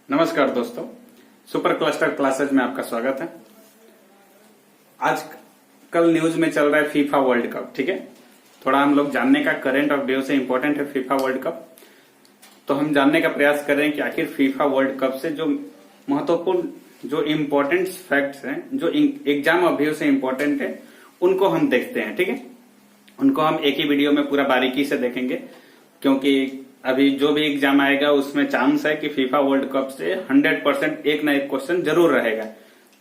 नमस्कार दोस्तों, super cluster classes में आपका स्वागत है। आज कल न्यूज में चल रहा है फीफा वर्ल्ड कप। ठीक है, थोड़ा हम लोग जानने का करंट ऑफ से इम्पोर्टेंट है फीफा वर्ल्ड कप। तो हम जानने का प्रयास कर रहे हैं कि आखिर फीफा वर्ल्ड कप से जो महत्वपूर्ण जो इम्पोर्टेंट फैक्ट्स हैं, जो एग्जाम ऑफ से इम्पोर्टेंट है, उनको हम देखते हैं। ठीक है, उनको हम एक ही वीडियो में पूरा बारीकी से देखेंगे, क्योंकि अभी जो भी एग्जाम आएगा उसमें चांस है कि फीफा वर्ल्ड कप से 100% एक ना एक क्वेश्चन जरूर रहेगा।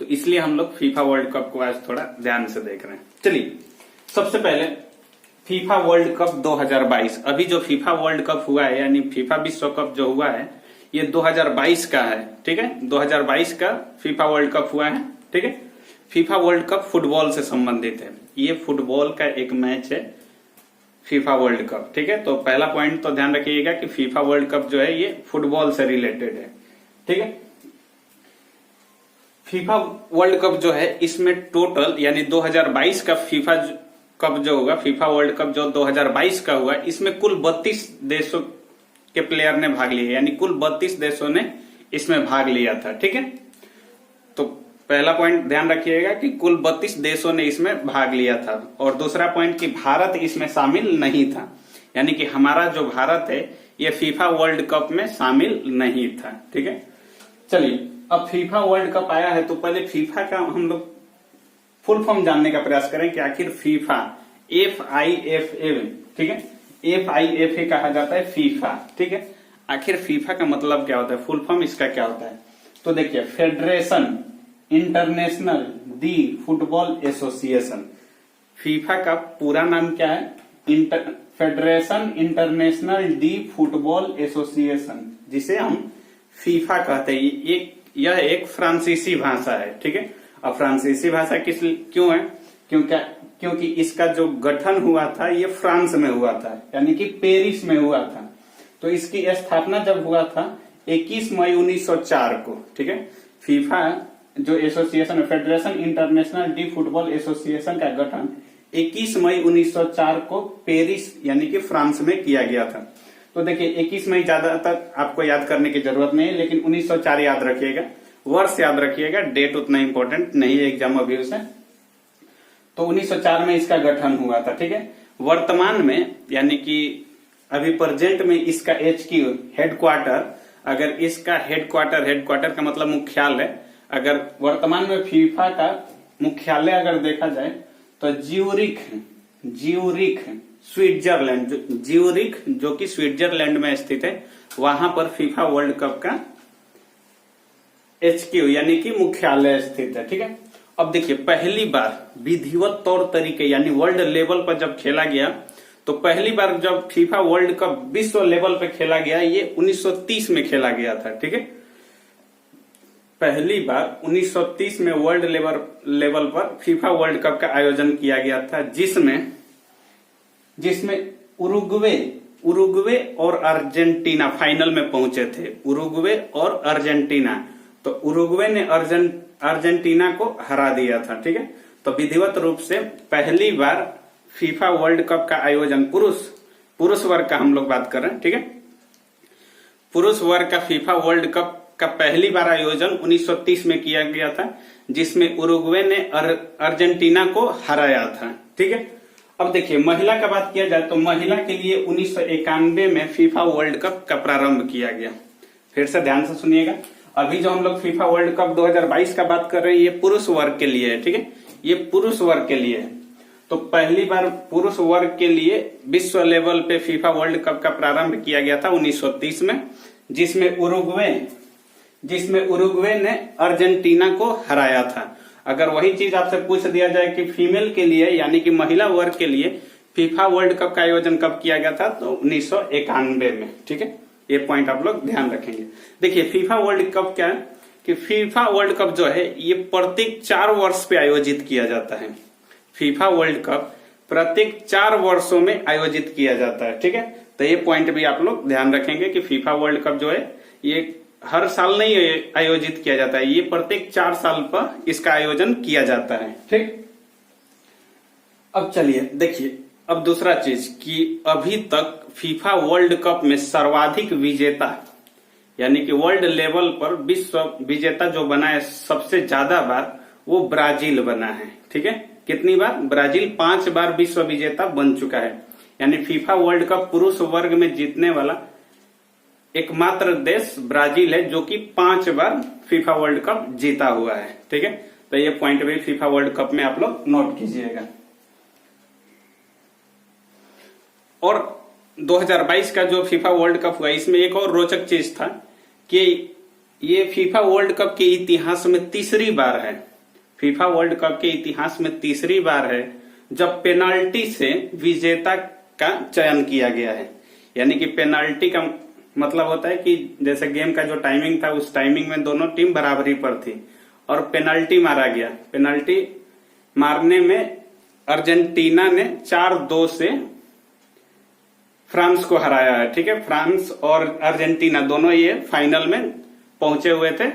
तो इसलिए हम लोग फीफा वर्ल्ड कप को आज थोड़ा ध्यान से देख रहे हैं। चलिए, सबसे पहले फीफा वर्ल्ड कप 2022, अभी जो फीफा वर्ल्ड कप हुआ है यानी फीफा विश्व कप जो हुआ है ये 2022 का है। ठीक है, 2022 का फीफा वर्ल्ड कप हुआ है। ठीक है, फीफा वर्ल्ड कप फुटबॉल से संबंधित है। ये फुटबॉल का एक मैच है फीफा वर्ल्ड कप। ठीक है, तो पहला पॉइंट तो ध्यान रखिएगा कि फीफा वर्ल्ड कप जो है ये फुटबॉल से रिलेटेड है। ठीक है, फीफा वर्ल्ड कप जो है इसमें टोटल यानी 2022 का फीफा कप जो होगा, फीफा वर्ल्ड कप जो 2022 का हुआ, इसमें कुल 32 देशों के प्लेयर ने भाग लिया, यानी कुल 32 देशों ने इसमें भाग लिया था। ठीक है, तो पहला पॉइंट ध्यान रखिएगा कि कुल 32 देशों ने इसमें भाग लिया था। और दूसरा पॉइंट कि भारत इसमें शामिल नहीं था, यानी कि हमारा जो भारत है ये फीफा वर्ल्ड कप में शामिल नहीं था। ठीक है, चलिए अब फीफा वर्ल्ड कप आया है तो पहले फीफा का हम लोग फुल फॉर्म जानने का प्रयास करें कि आखिर फीफा FIFA, ठीक है, FIFA कहा जाता है फीफा। ठीक है, आखिर फीफा का मतलब क्या होता है, फुल फॉर्म इसका क्या होता है? तो देखिए, फेडरेशन इंटरनेशनल दी फुटबॉल एसोसिएशन। फीफा का पूरा नाम क्या है? फेडरेशन इंटरनेशनल दी फुटबॉल एसोसिएशन, जिसे हम फीफा कहते हैं। यह एक फ्रांसीसी भाषा है। ठीक है, अब फ्रांसीसी भाषा क्यों है? क्योंकि इसका जो गठन हुआ था ये फ्रांस में हुआ था, यानी कि पेरिस में हुआ था। तो इसकी स्थापना जब हुआ था 21 मई 1904 को। ठीक है, फीफा जो association, federation international D football association का गठन 21 मई 1904 को पेरिस यानी कि फ्रांस में किया गया था। तो देखिए, 21 मई ज्यादा तक आपको याद करने की जरूरत नहीं है, लेकिन 1904 याद रखिएगा, वर्ष याद रखिएगा, डेट उतना इंपॉर्टेंट नहीं है एग्जाम अभी से। तो 1904 में इसका गठन हुआ था। ठीक है, वर्तमान में यानी कि अभी प्रेजेंट में इसका HQ हेडक्वार्टर, अगर इसका हेडक्वार्टर का मतलब मुख्यालय, अगर वर्तमान में फीफा का मुख्यालय अगर देखा जाए तो ज्यूरिख स्विट्जरलैंड, ज्यूरिख जो कि स्विट्जरलैंड में स्थित है, वहां पर फीफा वर्ल्ड कप का HQ यानी कि मुख्यालय स्थित है। ठीक है, अब देखिए, पहली बार विधिवत तौर तरीके यानी वर्ल्ड लेवल पर जब खेला गया, तो पहली बार जब फीफा वर्ल्ड कप विश्व लेवल पे खेला गया ये 1930 में खेला गया था। ठीक है, पहली बार 1930 में वर्ल्ड लेवल पर फीफा वर्ल्ड कप का आयोजन किया गया था, जिसमें उरुग्वे और अर्जेंटीना फाइनल में पहुंचे थे। उरुग्वे और अर्जेंटीना, तो उरुग्वे ने अर्जेंटीना को हरा दिया था। ठीक है, तो विधिवत रूप से पहली बार फीफा वर्ल्ड कप का आयोजन पुरुष वर्ग का हम लोग बात कर रहे हैं। ठीक है, पुरुष वर्ग का फीफा वर्ल्ड कप का पहली बार आयोजन 1930 में किया गया था, जिसमें उरुग्वे ने अर्जेंटीना को हराया था। ठीक है, अब देखिए, महिला का बात किया जाए तो महिला के लिए 1991 में फीफा वर्ल्ड कप का प्रारंभ किया गया। फिर से ध्यान से सुनिएगा, अभी जो हम लोग फीफा वर्ल्ड कप 2022 का बात कर रहे हैं ये पुरुष वर्ग के लिए है। ठीक है, ये पुरुष वर्ग के लिए है। तो पहली बार पुरुष वर्ग के लिए विश्व लेवल पे फीफा वर्ल्ड कप का प्रारंभ किया गया था 1930 में, जिसमें उरुग्वे ने अर्जेंटीना को हराया था। अगर वही चीज आपसे पूछ दिया जाए कि फीमेल के लिए यानी कि महिला वर्ग के लिए फीफा वर्ल्ड कप का आयोजन कब किया गया था, तो 1991 में। ठीक है, ये पॉइंट आप लोग ध्यान रखेंगे। देखिए, फीफा वर्ल्ड कप क्या है कि फीफा वर्ल्ड कप जो है ये प्रत्येक 4 वर्ष पे आयोजित किया जाता है। फीफा वर्ल्ड कप प्रत्येक 4 वर्षों में आयोजित किया जाता है। ठीक है, तो ये पॉइंट भी आप लोग ध्यान रखेंगे कि फीफा वर्ल्ड कप जो है ये हर साल नहीं आयोजित किया जाता है, ये प्रत्येक 4 साल पर इसका आयोजन किया जाता है। ठीक, अब चलिए देखिए, अब दूसरा चीज कि अभी तक फीफा वर्ल्ड कप में सर्वाधिक विजेता यानी कि वर्ल्ड लेवल पर विश्व विजेता जो बना है सबसे ज्यादा बार, वो ब्राजील बना है। ठीक है, कितनी बार? ब्राजील 5 बार विश्व विजेता बन चुका है। यानी फीफा वर्ल्ड कप पुरुष वर्ग में जीतने वाला एकमात्र देश ब्राजील है, जो कि 5 बार फीफा वर्ल्ड कप जीता हुआ है। ठीक है, तो ये पॉइंट भी फीफा वर्ल्ड कप में आप लोग नोट कीजिएगा। और 2022 का जो फीफा वर्ल्ड कप हुआ, इसमें एक और रोचक चीज था कि ये फीफा वर्ल्ड कप के इतिहास में तीसरी बार है, फीफा वर्ल्ड कप के इतिहास में तीसरी बार है जब पेनाल्टी से विजेता का चयन किया गया है। यानी कि पेनाल्टी का मतलब होता है कि जैसे गेम का जो टाइमिंग था, उस टाइमिंग में दोनों टीम बराबरी पर थी और पेनाल्टी मारा गया। पेनाल्टी मारने में अर्जेंटीना ने 4-2 से फ्रांस को हराया है। ठीक है, फ्रांस और अर्जेंटीना दोनों ये फाइनल में पहुंचे हुए थे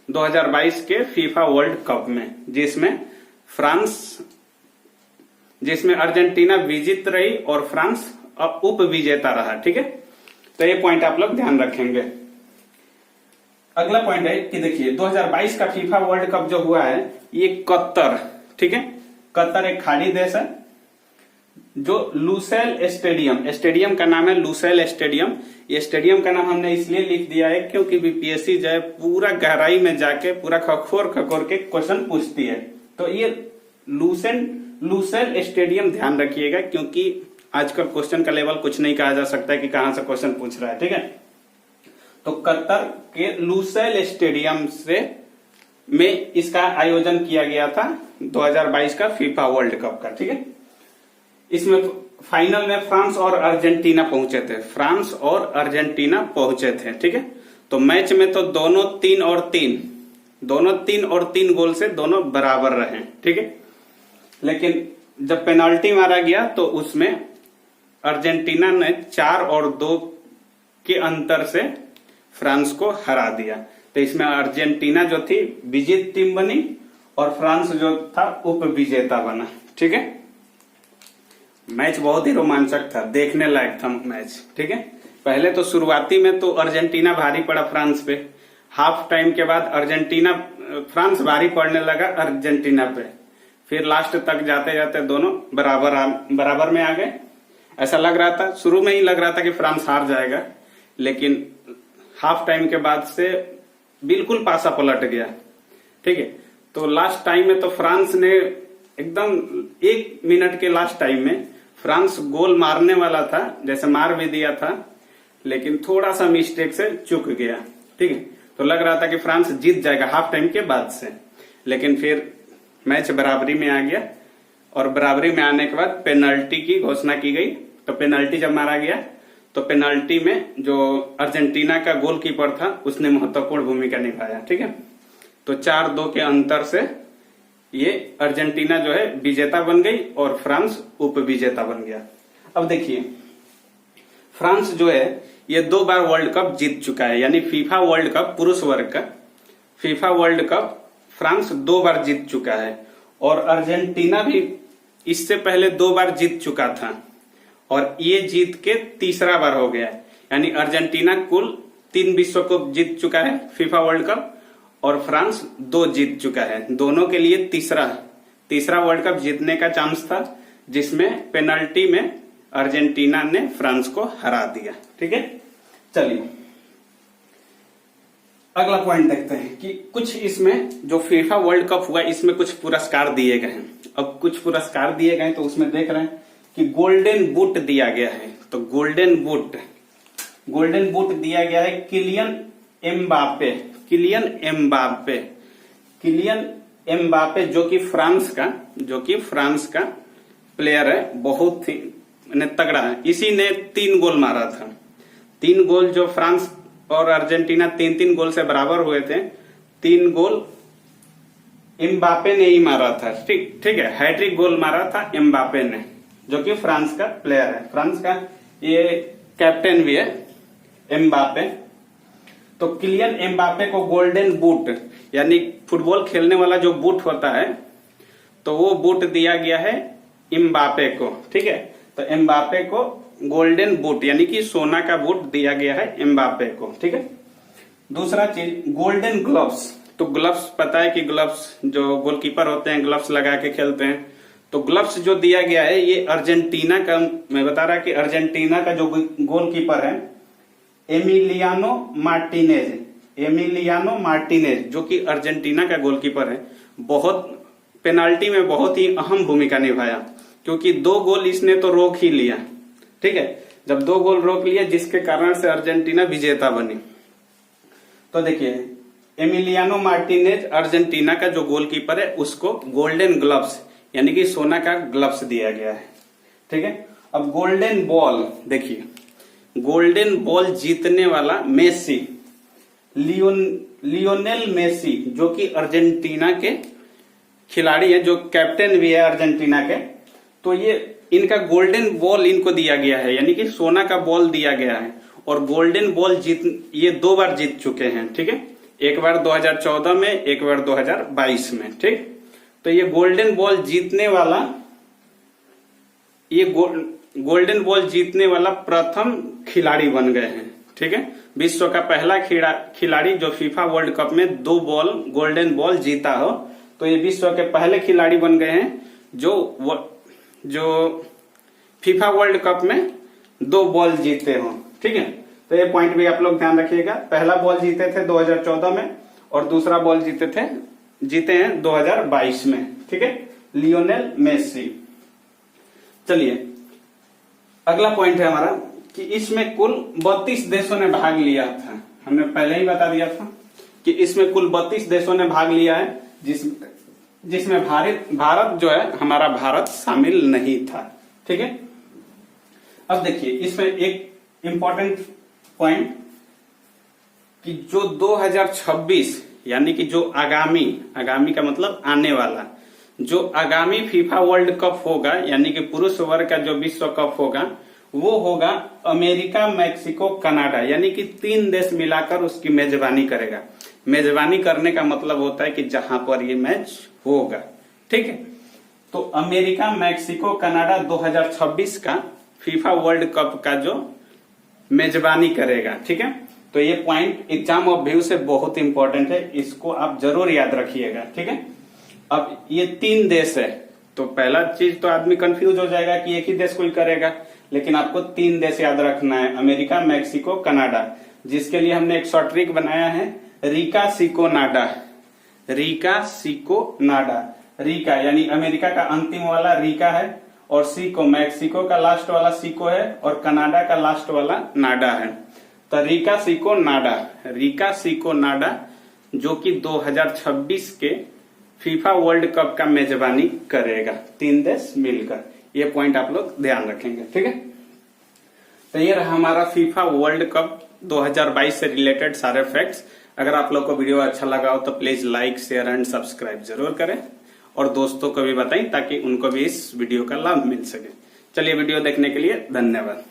2022 के फीफा वर्ल्ड कप में, जिसमें अर्जेंटीना विजेता रही और फ्रांस उप विजेता रहा। ठीक है, तो ये पॉइंट आप लोग ध्यान रखेंगे। अगला पॉइंट है कि देखिए 2022 का फीफा वर्ल्ड कप जो हुआ है ये कतर, ठीक है, कतर एक खाड़ी देश है जो लुसेल स्टेडियम का नाम है लुसेल स्टेडियम। ये स्टेडियम का नाम हमने इसलिए लिख दिया है क्योंकि बीपीएससी जो है पूरा गहराई में जाके पूरा खखोर के क्वेश्चन पूछती है। तो ये लुसेल स्टेडियम ध्यान रखिएगा, क्योंकि आजकल क्वेश्चन का लेवल कुछ नहीं कहा जा सकता है कि कहां से क्वेश्चन पूछ रहा है। ठीक है, तो कतर के लुसेल स्टेडियम में इसका आयोजन किया गया था 2022 का फीफा वर्ल्ड कप का। ठीक है, इसमें फाइनल में फ्रांस और अर्जेंटीना पहुंचे थे, ठीक है। तो मैच में तो दोनों 3 और 3 गोल से दोनों बराबर रहे। ठीक है, लेकिन जब पेनाल्टी मारा गया तो उसमें अर्जेंटीना ने 4-2 के अंतर से फ्रांस को हरा दिया। तो इसमें अर्जेंटीना जो थी विजेता टीम बनी और फ्रांस जो था उप विजेता बना। ठीक है, मैच बहुत ही रोमांचक था, देखने लायक था मैच। ठीक है, पहले तो शुरुआती में तो अर्जेंटीना भारी पड़ा फ्रांस पे, हाफ टाइम के बाद फ्रांस भारी पड़ने लगा अर्जेंटीना पे, फिर लास्ट तक जाते जाते दोनों बराबर में आ गए। ऐसा लग रहा था, शुरू में ही लग रहा था कि फ्रांस हार जाएगा, लेकिन हाफ टाइम के बाद से बिल्कुल पासा पलट गया। ठीक है, तो लास्ट टाइम में तो फ्रांस ने एकदम 1 मिनट के लास्ट टाइम में फ्रांस गोल मारने वाला था, जैसे मार भी दिया था, लेकिन थोड़ा सा मिस्टेक से चूक गया। ठीक है, तो लग रहा था कि फ्रांस जीत जाएगा हाफ टाइम के बाद से, लेकिन फिर मैच बराबरी में आ गया और बराबरी में आने के बाद पेनल्टी की घोषणा की गई। तो पेनल्टी जब मारा गया तो पेनल्टी में जो अर्जेंटीना का गोलकीपर था उसने महत्वपूर्ण भूमिका निभाया। ठीक है, तो 4-2 के अंतर से ये अर्जेंटीना जो है विजेता बन गई और फ्रांस उप विजेता बन गया। अब देखिए फ्रांस जो है ये 2 बार वर्ल्ड कप जीत चुका है, यानी फीफा वर्ल्ड कप पुरुष वर्ग का फीफा वर्ल्ड कप फ्रांस 2 बार जीत चुका है और अर्जेंटीना भी इससे पहले 2 बार जीत चुका था और ये जीत के तीसरा बार हो गया। यानी अर्जेंटीना कुल 3 विश्व कप जीत चुका है फीफा वर्ल्ड कप और फ्रांस 2 जीत चुका है। दोनों के लिए तीसरा वर्ल्ड कप जीतने का चांस था, जिसमें पेनल्टी में अर्जेंटीना ने फ्रांस को हरा दिया। ठीक है, चलिए अगला पॉइंट देखते हैं कि कुछ इसमें जो फीफा वर्ल्ड कप हुआ इसमें कुछ पुरस्कार दिए गए हैं। अब कुछ पुरस्कार दिए गए तो उसमें देख रहे हैं कि गोल्डन बूट दिया गया है। तो गोल्डन बूट दिया गया है किलियन एम्बापे जो कि फ्रांस का प्लेयर है, बहुत ही तगड़ा है। इसी ने 3 गोल मारा था। 3 गोल जो फ्रांस और अर्जेंटीना 3-3 गोल से बराबर हुए थे, 3 गोल एम्बापे ने ही मारा था। ठीक है, हैट्रिक गोल मारा था एम्बापे ने, जो कि फ्रांस का प्लेयर है, फ्रांस का ये कैप्टन भी है एम्बापे। तो किलियन एम्बापे को गोल्डन बूट यानी फुटबॉल खेलने वाला जो बूट होता है, तो वो बूट दिया गया है एम्बापे को। ठीक है, तो एम्बापे को गोल्डन बूट यानी कि सोना का बूट दिया गया है एम्बापे को। ठीक है, दूसरा चीज गोल्डन ग्लव्स। तो ग्लव्स पता है कि ग्लव्स जो गोलकीपर होते हैं ग्लव्स लगा के खेलते हैं, तो ग्लव्स जो दिया गया है ये अर्जेंटीना का, मैं बता रहा कि अर्जेंटीना का जो गोलकीपर है एमिलियानो मार्टिनेज जो कि अर्जेंटीना का गोलकीपर है, बहुत पेनाल्टी में बहुत ही अहम भूमिका निभाया, क्योंकि 2 गोल इसने तो रोक ही लिया। ठीक है, जब 2 गोल रोक लिया जिसके कारण से अर्जेंटीना विजेता बनी। तो देखिए एमिलियानो मार्टिनेज अर्जेंटीना का जो गोलकीपर है उसको गोल्डन ग्लव्स यानी कि सोना का ग्लव्स दिया गया है। ठीक है, अब गोल्डन बॉल देखिए, गोल्डन बॉल जीतने वाला मेसी, लियोनेल मेसी जो कि अर्जेंटीना के खिलाड़ी है, जो कैप्टन भी है अर्जेंटीना के, तो ये इनका गोल्डन बॉल इनको दिया गया है, यानी कि सोना का बॉल दिया गया है। और गोल्डन बॉल ये 2 बार जीत चुके हैं। ठीक है, एक बार 2014 में, एक बार 2022 में। ठीक, तो ये गोल्डन बॉल जीतने वाला, ये गोल्डन बॉल जीतने वाला प्रथम खिलाड़ी बन गए हैं। ठीक है, विश्व का पहला खिलाड़ी जो फीफा वर्ल्ड कप में 2 गोल्डन बॉल जीता हो, तो ये विश्व के पहले खिलाड़ी बन गए हैं जो फीफा वर्ल्ड कप में 2 बॉल जीते हो। ठीक है, तो ये पॉइंट भी आप लोग ध्यान रखिएगा। पहला बॉल जीते थे 2014 में और दूसरा बॉल जीते हैं 2022 में। ठीक है, लियोनेल मेसी। चलिए अगला पॉइंट है हमारा कि इसमें कुल 32 देशों ने भाग लिया था। हमने पहले ही बता दिया था कि इसमें कुल 32 देशों ने भाग लिया है, जिसमें भारत जो है, हमारा भारत शामिल नहीं था। ठीक है, अब देखिए इसमें एक इंपॉर्टेंट पॉइंट कि जो 2026 यानी कि जो आगामी का मतलब आने वाला, जो आगामी फीफा वर्ल्ड कप होगा यानी कि पुरुष वर्ग का जो विश्व कप होगा, वो होगा अमेरिका, मैक्सिको, कनाडा, यानी कि 3 देश मिलाकर उसकी मेजबानी करेगा। मेजबानी करने का मतलब होता है कि जहां पर ये मैच होगा। ठीक है, तो अमेरिका, मैक्सिको, कनाडा 2026 का फीफा वर्ल्ड कप का जो मेजबानी करेगा। ठीक है, तो ये पॉइंट एग्जाम ऑफ व्यू से बहुत इंपॉर्टेंट है, इसको आप जरूर याद रखिएगा। ठीक है, अब ये 3 देश है, तो पहला चीज तो आदमी कंफ्यूज हो जाएगा कि एक ही देश कोई करेगा, लेकिन आपको 3 देश याद रखना है, अमेरिका, मैक्सिको, कनाडा, जिसके लिए हमने एक शॉर्ट ट्रिक बनाया है, रीका सिको नाडा। रीका यानी अमेरिका का अंतिम वाला रीका है, और सिको मैक्सिको का लास्ट वाला सिको है, और कनाडा का लास्ट वाला नाडा है। तो रीका सिको नाडा जो कि 2026 के फीफा वर्ल्ड कप का मेजबानी करेगा, 3 देश मिलकर। ये पॉइंट आप लोग ध्यान रखेंगे। ठीक है, तो ये रहा हमारा फीफा वर्ल्ड कप 2022 से रिलेटेड सारे फैक्ट्स। अगर आप लोग को वीडियो अच्छा लगा हो तो please like, share and subscribe जरूर करें, और दोस्तों को भी बताएं ताकि उनको भी इस वीडियो का लाभ मिल सके। चलिए, वीडियो देखने के लिए धन्यवाद।